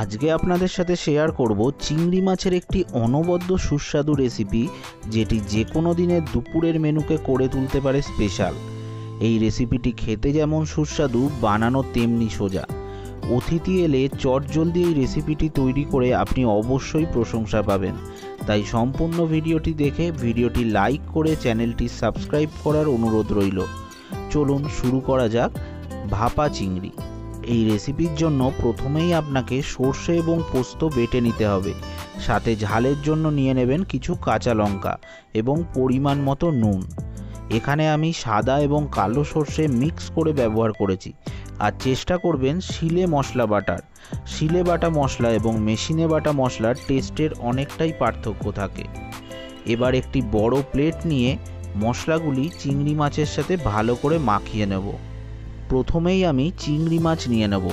আজকে আপনাদের সাথে শেয়ার করব চিংড়ি মাছের একটি অনবদ্য সুস্বাদু রেসিপি, যেটি যে কোনো দিনের দুপুরের মেনুকে করে তুলতে পারে স্পেশাল। এই রেসিপিটি খেতে যেমন সুস্বাদু, বানানো তেমনি সোজা। অতিথি এলে চটজলদি এই রেসিপিটি তৈরি করে আপনি অবশ্যই প্রশংসা পাবেন। তাই সম্পূর্ণ ভিডিওটি দেখে ভিডিওটি লাইক করে চ্যানেলটি সাবস্ক্রাইব করার অনুরোধ রইল। চলুন শুরু করা যাক। ভাপা চিংড়ি। এই রেসিপির জন্য প্রথমেই আপনাকে সর্ষে এবং পোস্ত বেটে নিতে হবে। সাথে ঝালের জন্য নিয়ে নেবেন কিছু কাঁচা লঙ্কা এবং পরিমাণ মতো নুন। এখানে আমি সাদা এবং কালো সর্ষে মিক্স করে ব্যবহার করেছি। আর চেষ্টা করবেন শিলে মশলা বাটার। শিলে বাটা মশলা এবং মেশিনে বাটা মশলার টেস্টের অনেকটাই পার্থক্য থাকে। এবার একটি বড় প্লেট নিয়ে মশলাগুলি চিংড়ি মাছের সাথে ভালো করে মাখিয়ে নেব। প্রথমেই আমি চিংড়ি মাছ নিয়ে নেব।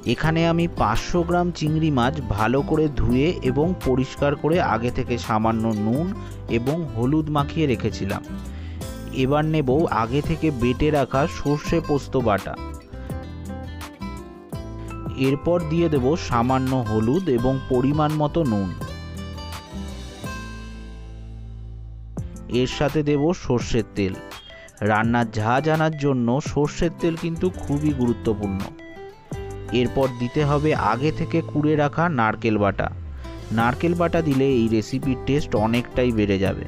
এখানে আমি 500 গ্রাম চিংড়ি মাছ ভালো করে ধুয়ে এবং পরিষ্কার করে আগে থেকে সামান্য নুন এবং হলুদ মাখিয়ে রেখেছিলাম। এবার নেব আগে থেকে বেটে রাখা সর্ষে পোস্ত বাটা। এরপর দিয়ে দেব সামান্য হলুদ এবং পরিমাণ মতো নুন। এর সাথে দেব সর্ষের তেল। রান্নার ঝাঁঝ আনার জন্য সর্ষের তেল কিন্তু খুবই গুরুত্বপূর্ণ। এরপর দিতে হবে আগে থেকে কুড়ে রাখা নারকেল বাটা। নারকেল বাটা দিলে এই রেসিপির টেস্ট অনেকটাই বেড়ে যাবে।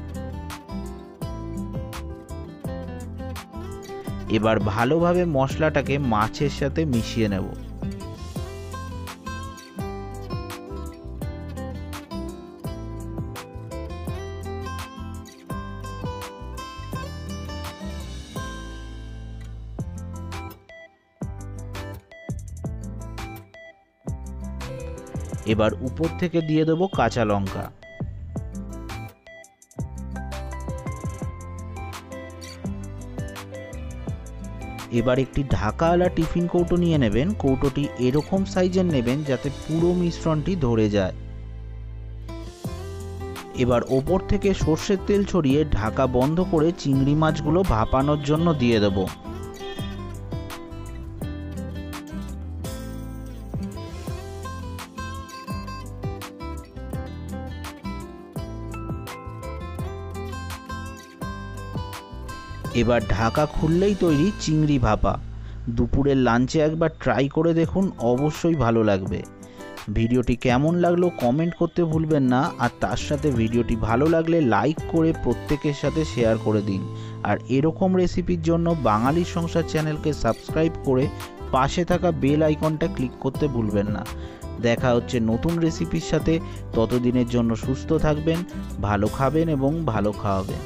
এবার ভালোভাবে মশলাটাকে মাছের সাথে মিশিয়ে নেব। এবার উপর থেকে দিয়ে দেবো কাঁচা লঙ্কা। এবার একটি ঢাকাওয়ালা টিফিন কৌটো নিয়ে নেবেন। কৌটোটি এরকম সাইজের নেবেন যাতে পুরো মিশ্রণটি ধরে যায়। এবার ওপর থেকে সর্ষের তেল ছড়িয়ে ঢাকা বন্ধ করে চিংড়ি মাছগুলো ভাপানোর জন্য দিয়ে দেবো। এবার ঢাকা খুললেই তৈরি চিংড়ি ভাপা। দুপুরের লাঞ্চে একবার ট্রাই করে দেখুন, অবশ্যই ভালো লাগবে। ভিডিওটি কেমন লাগলো কমেন্ট করতে ভুলবেন না। আর তার সাথে ভিডিওটি ভালো লাগলে লাইক করে প্রত্যেকের সাথে শেয়ার করে দিন। আর এরকম রেসিপির জন্য বাঙালি সংসার চ্যানেলকে সাবস্ক্রাইব করে পাশে থাকা বেল আইকনটা ক্লিক করতে ভুলবেন না। দেখা হচ্ছে নতুন রেসিপির সাথে। ততদিনের জন্য সুস্থ থাকবেন, ভালো খাবেন এবং ভালো খাওয়াবেন।